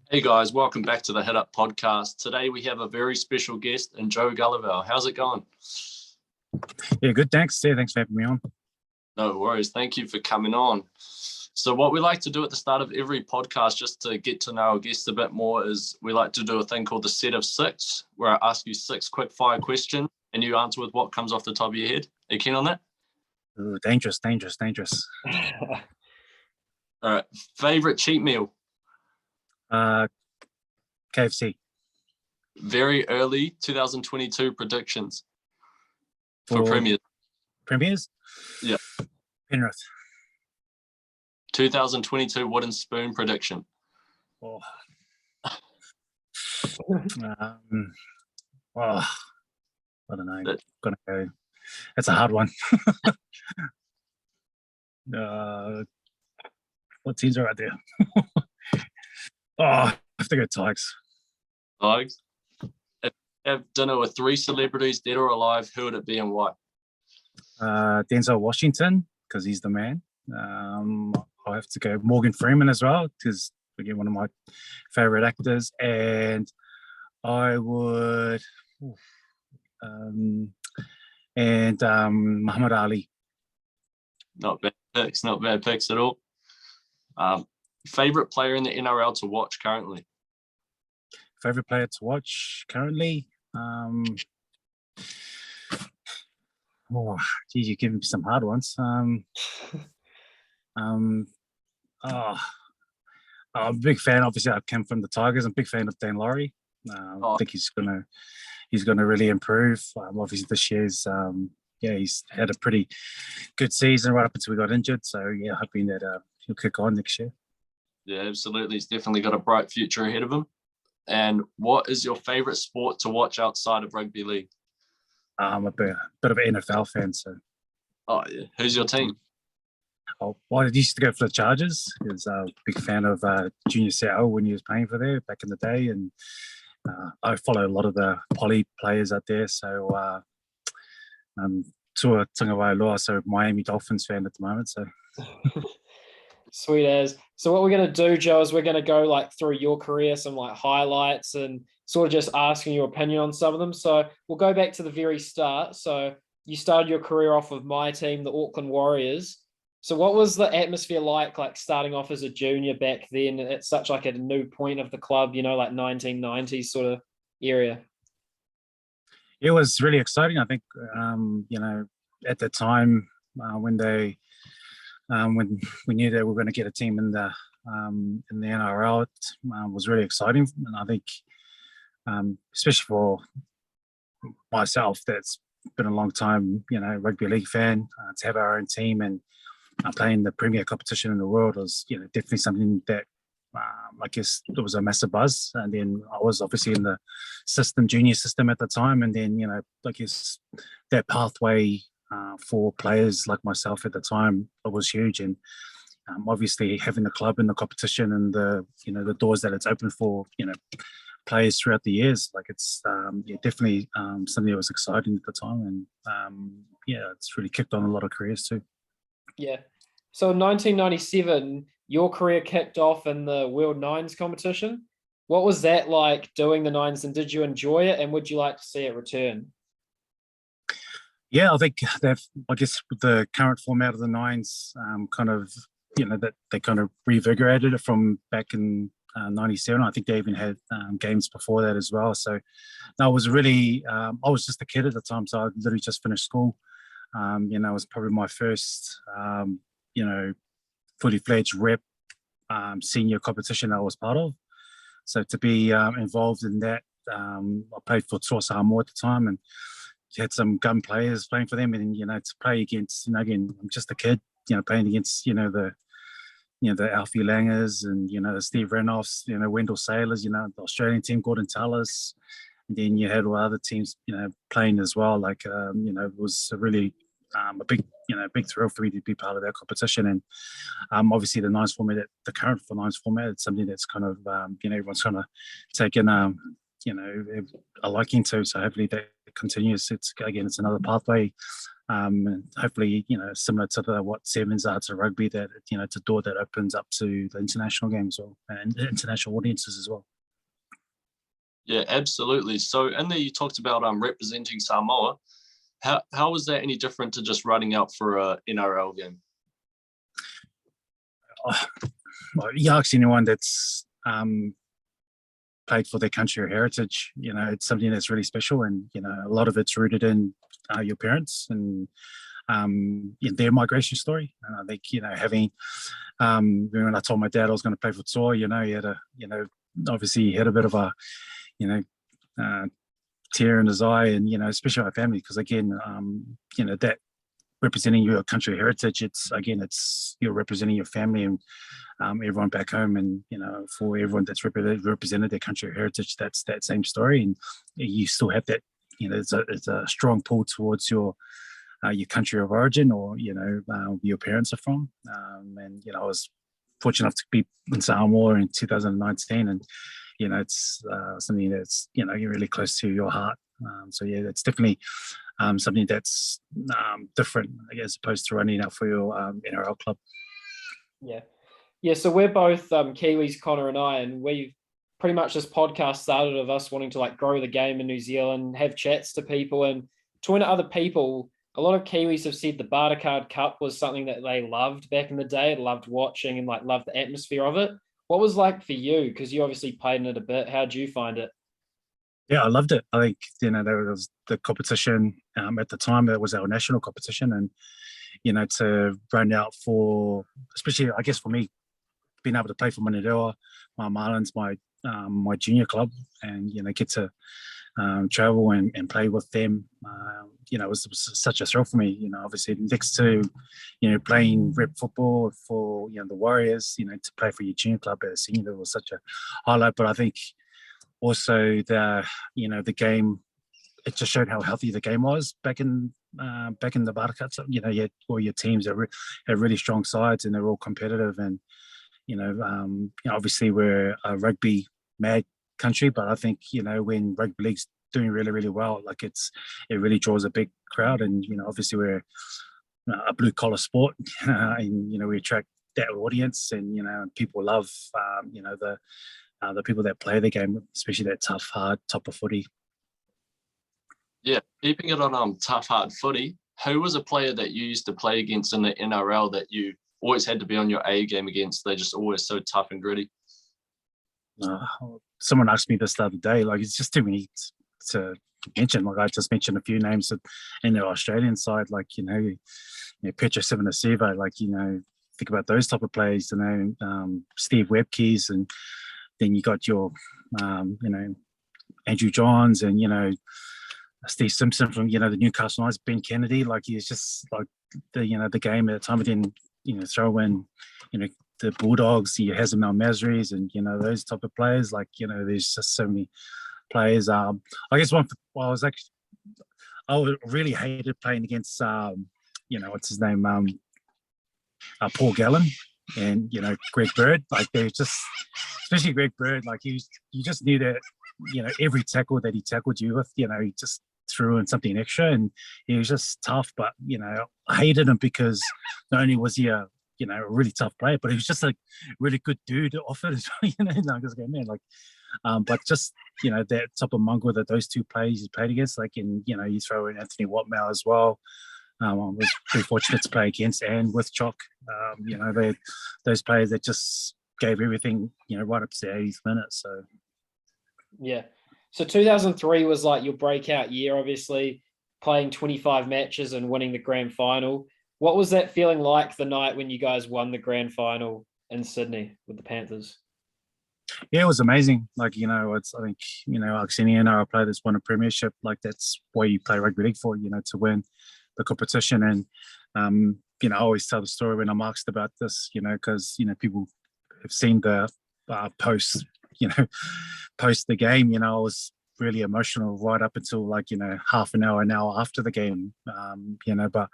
Hey guys, welcome back to the Hit Up podcast. Today we have a very special guest in Joe Galuvao. How's it going? Yeah, good. Thanks. Yeah, thanks for having me on. No worries. Thank you for coming on. So what we like to do at the start of every podcast, just to get to know our guests a bit more, is we like to do a thing called the set of six, where I ask you 6 quick fire questions and you answer with what comes off the top of your head. Are you keen on that? Ooh, dangerous. All right. Favorite cheat meal? KFC. Very early 2022 predictions for Premiers? Yeah. Penrith. 2022 wooden spoon prediction. Oh. I don't know. Gonna go. That's a hard one. What teams are out there? I have to go Tigers. Tigers? Have dinner with 3 celebrities, dead or alive, who would it be and why? Denzel Washington, because he's the man. I'll have to go Morgan Freeman as well, because again, one of my favorite actors. And I would, Muhammad Ali. Not bad picks at all. Favorite player in the NRL to watch currently? Favorite player to watch currently? Geez, you're giving me some hard ones. I'm a big fan. Obviously, I came from the Tigers. I'm a big fan of Dan Laurie. I think he's gonna really improve. Obviously, this year's he's had a pretty good season right up until we got injured. So yeah, hoping that he'll kick on next year. Yeah, absolutely. He's definitely got a bright future ahead of him. And what is your favorite sport to watch outside of rugby league? I'm a bit of an NFL fan. So. Oh yeah, who's your team? I used to go for the Chargers. I was a big fan of Junior Seau when he was playing for there back in the day, and I follow a lot of the poly players out there. So Tua Tagovailoa, so Miami Dolphins fan at the moment. So sweet as. So what we're going to do, Joe, is we're going to go through your career, some highlights, and sort of just asking your opinion on some of them. So we'll go back to the very start. So you started your career off with my team, the Auckland Warriors. So what was the atmosphere like starting off as a junior back then at such a new point of the club, 1990s sort of area? It was really exciting. I think, at the time when we knew that we were going to get a team in the NRL, it was really exciting. And I think, especially for myself, that's been a long time, rugby league fan, to have our own team and playing the premier competition in the world was, definitely something that I guess there was a massive buzz. And then I was obviously in the junior system at the time. And then, I guess that pathway for players like myself at the time, it was huge. And obviously having the club in the competition and the doors that it's opened for, players throughout the years, it's definitely something that was exciting at the time. And it's really kicked on a lot of careers too. Yeah. So in 1997, your career kicked off in the World Nines competition. What was that like doing the Nines, and did you enjoy it, and would you like to see it return? Yeah, I think with the current format of the Nines, that they kind of reinvigorated it from back in 97. I think they even had games before that as well. So that was really, I was just a kid at the time, so I literally just finished school. It was probably my first, fully fledged rep senior competition I was part of. So to be involved in that, I played for Samoa at the time, and had some gun players playing for them, and to play against, again, I'm just a kid, playing against, the Alfie Langers and the Steve Renoffs, Wendell Sailors, the Australian team, Gordon Tallis. And then you had all other teams, playing as well. It was a really a big thrill for me to be part of that competition. And obviously the Nines format, the current for Nines format, it's something that's kind of, everyone's kind of taken, a liking to. So hopefully that continues. It's another pathway And hopefully, similar to what sevens are to rugby, that it's a door that opens up to the international games and international audiences as well. Yeah, absolutely. So in there you talked about representing Samoa. How was that any different to just running out for a NRL game? Well, you ask anyone that's played for their country or heritage, it's something that's really special, and a lot of it's rooted in your parents and their migration story. And I think having when I told my dad I was going to play for Toa, he had obviously he had a bit of a tear in his eye, and especially my family, because again that representing your country or heritage, it's you're representing your family and everyone back home, and for everyone that's represented their country or heritage, that's that same story, and you still have that it's a strong pull towards your country of origin, or your parents are from, and I was fortunate enough to be in Samoa in 2019, and it's something that's you're really close to your heart. So yeah, that's definitely something that's different, as opposed to running out for your NRL club. Yeah. So we're both Kiwis, Connor and I, and we've pretty much this podcast started of us wanting to grow the game in New Zealand, have chats to people, and talking to other people. A lot of Kiwis have said the Barcard Cup was something that they loved back in the day, loved watching and loved the atmosphere of it. What was like for you? Because you obviously played in it a bit. How did you find it? Yeah, I loved it. I think there was the competition at the time. It was our national competition, and to run out for, especially I guess for me, being able to play for Manurewa, my Marlins, my junior club, and get to travel and play with them. It was such a thrill for me. Obviously next to playing rep football for the Warriors, to play for your junior club as a senior was such a highlight. But I think also the game, it just showed how healthy the game was back in the Barcard Cup. You had all your teams that had really strong sides, and they're all competitive. And obviously we're a rugby mad country, but I think when rugby league's doing really, really well, it really draws a big crowd. And obviously we're a blue collar sport, and we attract that audience, and people love the people that play the game, especially that tough, hard top of footy. Yeah, keeping it on tough, hard footy, who was a player that you used to play against in the NRL that you always had to be on your A game against? They're just always so tough and gritty. Someone asked me this the other day, it's just too many to mention. I just mentioned a few names in the Australian side, Petra Sivanasiva, think about those type of players, Steve Webkeys, and then you got your, Andrew Johns, and, Steve Simpson from, the Newcastle Knights, Ben Kennedy. He's just the game at the time. It didn't, throw in, the Bulldogs, you Hazem Al Masris, and, those type of players. There's just so many players. I guess I really hated playing against, what's his name? Paul Gallen and, Greg Bird. They're just, especially Greg Bird, you just knew that, every tackle that he tackled you with, he just threw in something extra, and he was just tough. But, I hated him because not only was he a really tough player, but he was just a really good dude off it as well, but just, that type of mongrel that those two players he played against, and, you throw in Anthony Watmow as well. I was pretty fortunate to play against and with Chalk. Those players that just gave everything, right up to the 80th minute. So, yeah. So 2003 was your breakout year, obviously playing 25 matches and winning the grand final. What was that feeling like the night when you guys won the grand final in Sydney with the Panthers? Yeah, it was amazing. I think, any NRL player that's won a premiership, that's why you play rugby league for, to win the competition. And, I always tell the story when I'm asked about this, because, people have seen the post the game, I was really emotional right up until half an hour after the game, but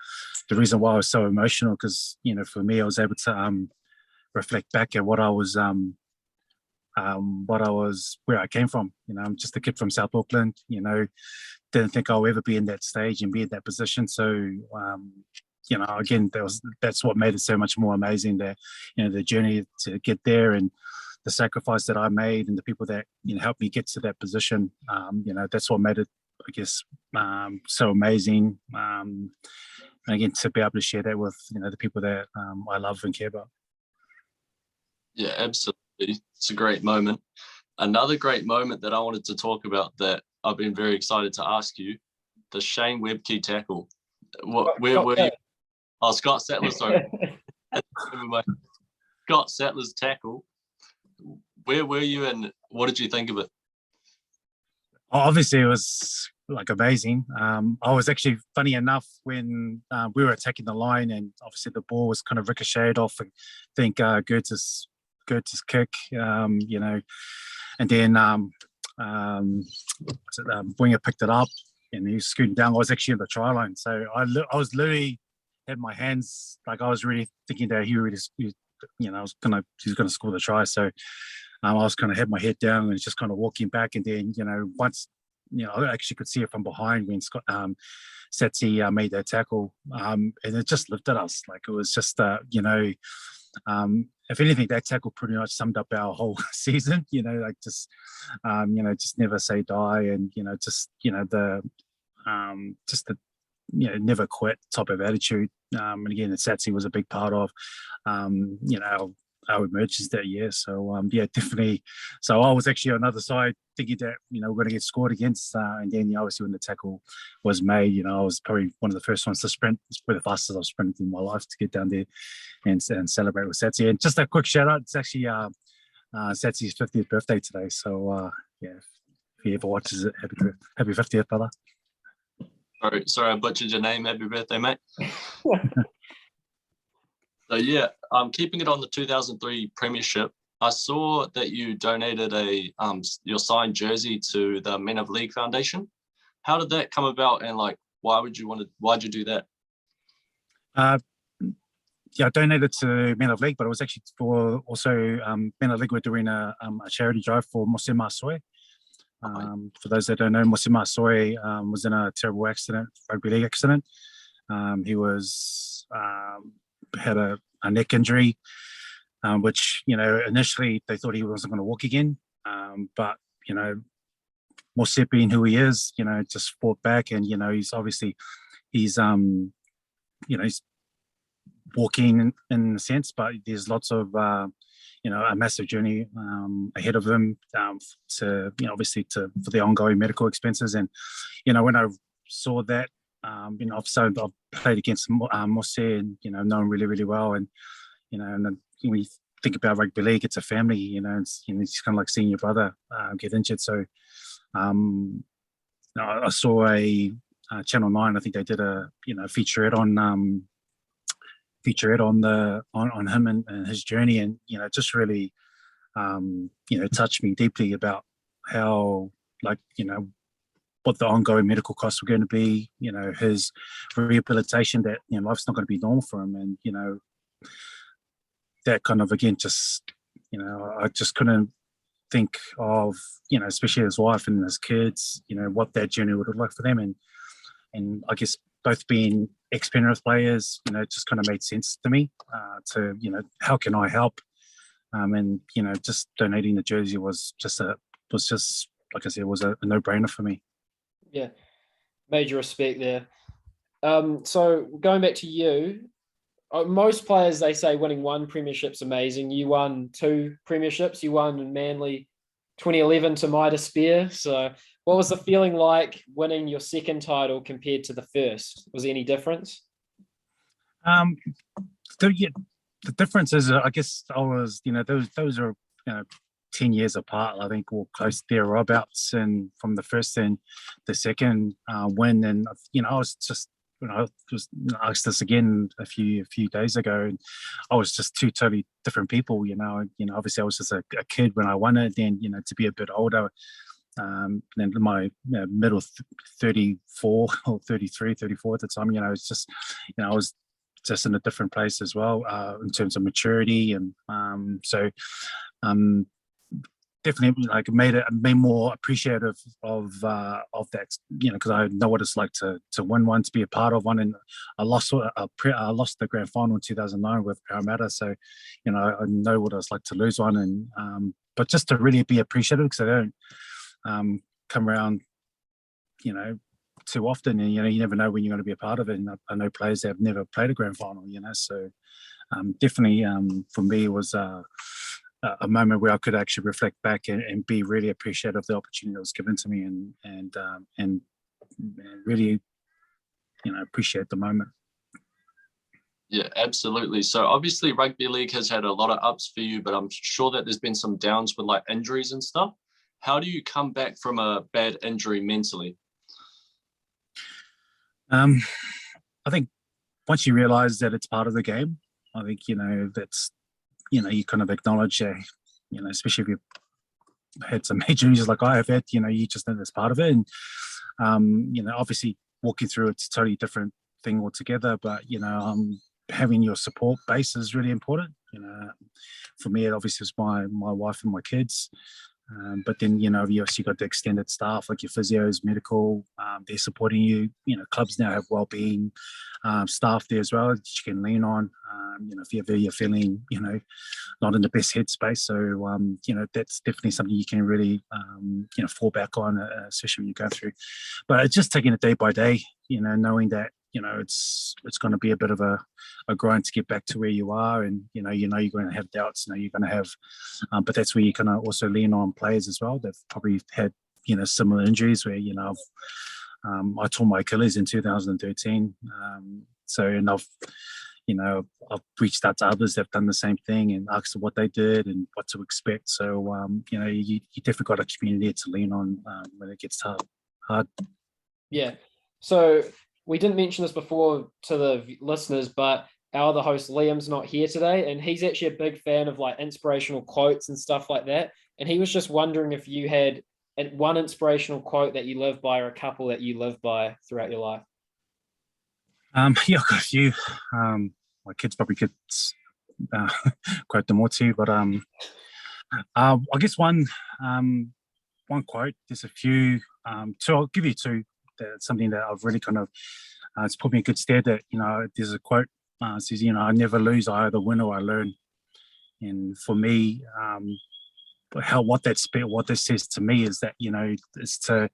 the reason why I was so emotional, because, for me, I was able to reflect back at what I was where I came from. I'm just a kid from South Auckland. Didn't think I'll ever be in that stage and be in that position. So, again, that's what made it so much more amazing. That the journey to get there and the sacrifice that I made and the people that helped me get to that position. That's what made it, I guess, so amazing. And again, to be able to share that with the people that I love and care about. Yeah, absolutely. It's a great moment. Another great moment that I wanted to talk about that I've been very excited to ask you, the Shane Webkey tackle. Where were you? Oh, Scott Sattler, sorry. Scott Sattler's tackle. Where were you and what did you think of it? Obviously, it was amazing. I was actually, funny enough, when we were attacking the line and obviously the ball was kind of ricocheted off, I think Goetze's kick, and then Winger picked it up and he was scooting down. I was actually in the try line, so I was literally had my hands I was really thinking that he was gonna score the try. So I was kind of had my head down and just kind of walking back, and then once I actually could see it from behind when Scott Satsy made that tackle, and it just lifted us. It was just if anything, that tackle pretty much summed up our whole season. Just never say die, and the never quit type of attitude. And again, that Satsy was a big part of our emergence that year. So definitely. So I was actually on the other side thinking that we're going to get scored against, and then obviously when the tackle was made, I was probably one of the first ones to sprint. It's probably the fastest I've sprinted in my life to get down there and celebrate with Satsy. And just a quick shout out, it's actually Satsy's 50th birthday today. So if he ever watches it, happy 50th, brother. Sorry, I butchered your name. Happy birthday, mate. So yeah, keeping it on the 2003 Premiership, I saw that you donated your signed jersey to the Men of League Foundation. How did that come about, and why'd you do that? I donated to Men of League, but it was actually for also Men of League were doing a charity drive for Mosema Soy. For those that don't know, Mosema Soy was in a terrible accident, rugby league accident. He was had a neck injury, which initially they thought he wasn't going to walk again, but Mose being who he is, just fought back, and he's obviously he's walking in a sense, but there's lots of a massive journey ahead of him to obviously for the ongoing medical expenses. And when I saw that, I've played against Mose and know him really, really well, and and then when you think about rugby league, it's a family. It's kind of like seeing your brother get injured. So I saw a Channel 9. I think they did a featurette on on him and his journey, and just really touched me deeply about how what the ongoing medical costs were going to be, his rehabilitation, that life's not going to be normal for him, and that kind of, again, just I just couldn't think of especially his wife and his kids, what that journey would look like for them, and I guess both being ex-Penrith players, it just kind of made sense to me to how can I help, and just donating the jersey was just like I said, was a no-brainer for me. Yeah, major respect there. So going back to you, most players, they say winning one premiership's amazing. You won 2 premierships. You won in Manly 2011 to my despair. So what was the feeling like winning your second title compared to the first? Was there any difference? The difference is, I guess I was, those are 10 years apart, I think, or close thereabouts, and from the first and the second win. And I was just I was asked this again a few days ago, and I was just 2 totally different people. Obviously I was just a kid when I won it. Then to be a bit older, then my middle 34 or 33, 34 at the time. It's just I was just in a different place as well in terms of maturity, and definitely like made me more appreciative of that, because I know what it's like to win one, to be a part of one, and I lost the grand final in 2009 with Parramatta, so I know what it's like to lose one, and but just to really be appreciative, because I don't come around too often, and you never know when you're going to be a part of it, and I know players that have never played a grand final, so definitely for me it was a moment where I could actually reflect back and be really appreciative of the opportunity that was given to me, and really, appreciate the moment. Yeah, absolutely. So obviously Rugby League has had a lot of ups for you, but I'm sure that there's been some downs with like injuries and stuff. How do you come back from a bad injury mentally? I think once you realize that it's part of the game, I think, that's, you kind of acknowledge, especially if you've had some major injuries like I have had, you just know that's part of it. And, obviously walking through it's a totally different thing altogether, but, having your support base is really important. For me, it obviously is my wife and my kids. But then, you obviously got the extended staff like your physios, medical, they're supporting you. Clubs now have wellbeing staff there as well that you can lean on. If you're feeling, not in the best headspace. So, that's definitely something you can really, fall back on, especially when you go through. But it's just taking it day by day, knowing that, it's going to be a bit of a grind to get back to where you are, and you're going to have doubts, you're going to have, but that's where you kind of also lean on players as well. They've probably had similar injuries where I tore my Achilles in 2013, and I've reached out to others that have done the same thing and asked them what they did and what to expect. So you definitely got a community to lean on when it gets hard. Yeah. So we didn't mention this before to the listeners, but our other host Liam's not here today, and he's actually a big fan of like inspirational quotes and stuff like that. And he was just wondering if you had one inspirational quote that you live by, or a couple that you live by throughout your life. Yeah, I've got a few. My kids probably could quote them all too, but I guess one quote. There's a few. Two. I'll give you two. That's something that I've really kind of it's put me in good stead. That there's a quote says, I never lose, I either win or I learn. And for me, what this says to me is that is to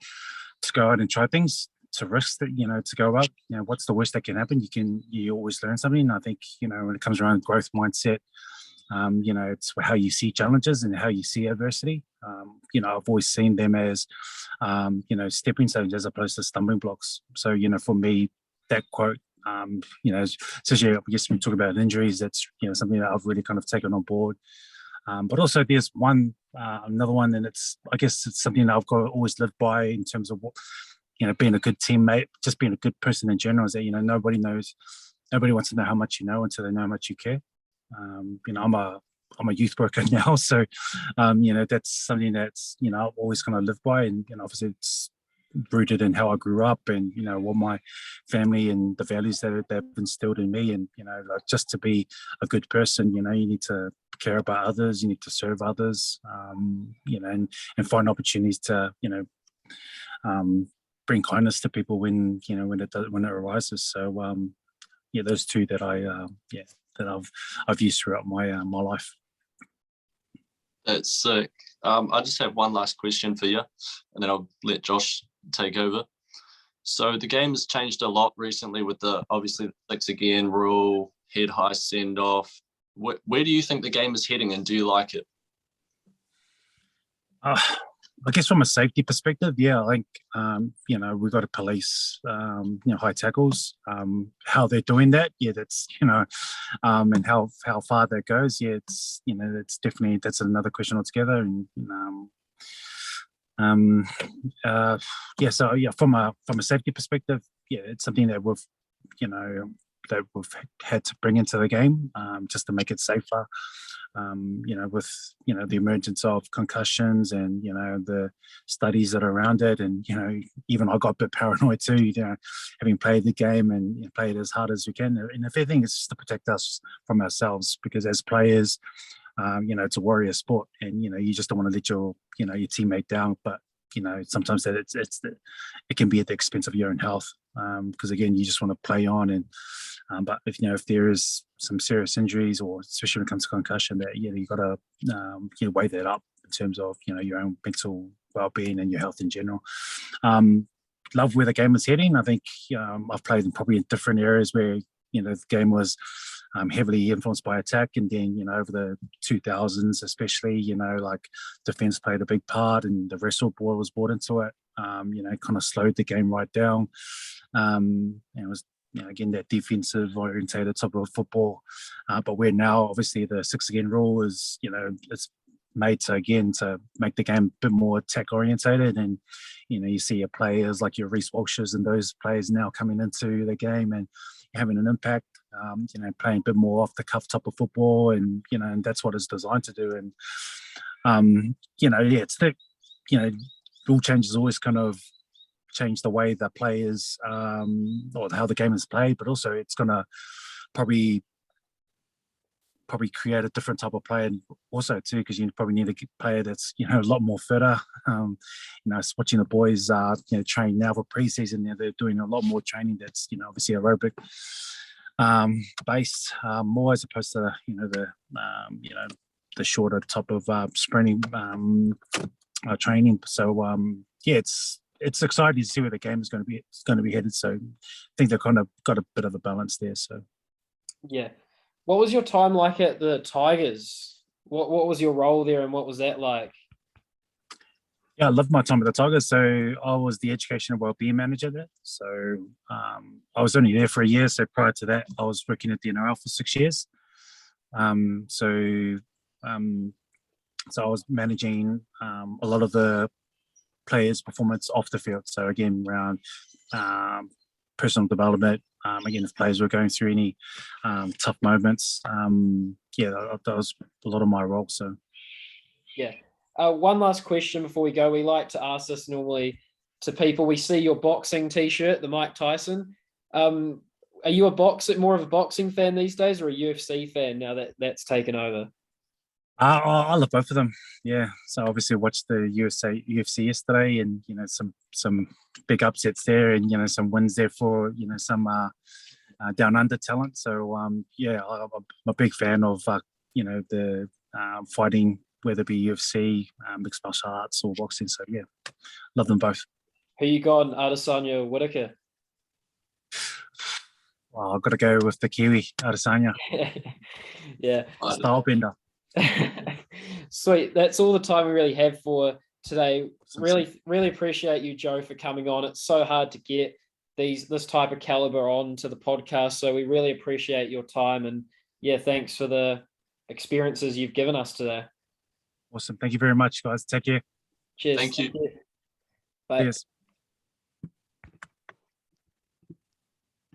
go out and try things, to risk that, to go up. What's the worst that can happen? You always learn something. And I think when it comes around growth mindset, it's how you see challenges and how you see adversity. I've always seen them as, stepping stones as opposed to stumbling blocks. So, for me, that quote, especially I guess when we talk about injuries, that's, something that I've really kind of taken on board. But also there's another one, and I guess it's something that I've always lived by in terms of what, being a good teammate, just being a good person in general, is that, nobody wants to know how much you know until they know how much you care. I'm a youth worker now, so that's something that's I've always kind of lived by, and obviously it's rooted in how I grew up, and what my family and the values that they've instilled in me, and like just to be a good person, you need to care about others, you need to serve others, and find opportunities to bring kindness to people when it arises. So those two that that I've used throughout my life. That's sick. I just have one last question for you, and then I'll let Josh take over. So the game has changed a lot recently with obviously the 6 again rule, head high send off. Where do you think the game is heading, and do you like it? I guess from a safety perspective, I think we've got to police high tackles. How they're doing that, that's and how far that goes, it's it's definitely, that's another question altogether. And from a safety perspective, it's something that we've had to bring into the game, just to make it safer. With the emergence of concussions and the studies that are around it, and even I got a bit paranoid too, having played the game and played as hard as we can. And if anything, it's just to protect us from ourselves, because as players, it's a warrior sport, and you just don't want to let your your teammate down. But sometimes that it can be at the expense of your own health, because again, you just want to play on. And but if there is some serious injuries, or especially when it comes to concussion, that you got to weigh that up in terms of your own mental well-being and your health in general. Love where the game is heading. I think I've played in different areas where the game was heavily influenced by attack, and then over the 2000s especially, like defense played a big part, and the wrestle ball was brought into it. Kind of slowed the game right down. And it was again that defensive orientated type of football, but where now obviously the 6 again rule is it's made to make the game a bit more attack orientated, and you see your players like your Reece Walshes and those players now coming into the game and having an impact, playing a bit more off the cuff type of football, and and that's what it's designed to do. And it's the rule changes always kind of change the way that players or how the game is played, but also it's gonna probably create a different type of player also too, because you probably need a player that's a lot more fitter. Watching the boys train now for preseason, they're doing a lot more training that's obviously aerobic based, more as opposed to the shorter type of sprinting training. So it's exciting to see where the game is going to be headed. So I think they've kind of got a bit of a balance there. So yeah. What was your time like at the Tigers? What was your role there, and what was that like? Yeah, I loved my time at the Tigers. So I was the education and wellbeing manager there. So I was only there for a year. So prior to that, I was working at the NRL for 6 years. So I was managing a lot of the players' performance off the field. So again, around personal development. Again, if players were going through any tough moments, that was a lot of my role. So, yeah. One last question before we go. We like to ask this normally to people. We see your boxing T-shirt, the Mike Tyson. Are you more of a boxing fan these days, or a UFC fan now that that's taken over? I love both of them. Yeah. So obviously watched the UFC yesterday, and some big upsets there, and some wins there for some down under talent. So I'm a big fan of the fighting, whether it be UFC, mixed martial arts, or boxing. So yeah, love them both. Who you got, Adesanya Whitaker? Well, I've got to go with the Kiwi, Adesanya. Yeah. Style bender. Sweet. That's all the time we really have for today. Really appreciate you, Joe, for coming on. It's so hard to get this type of caliber on to the podcast, so we really appreciate your time, and thanks for the experiences you've given us today. Awesome. Thank you very much, guys. Take care. Cheers. Thank you. Bye. Cheers.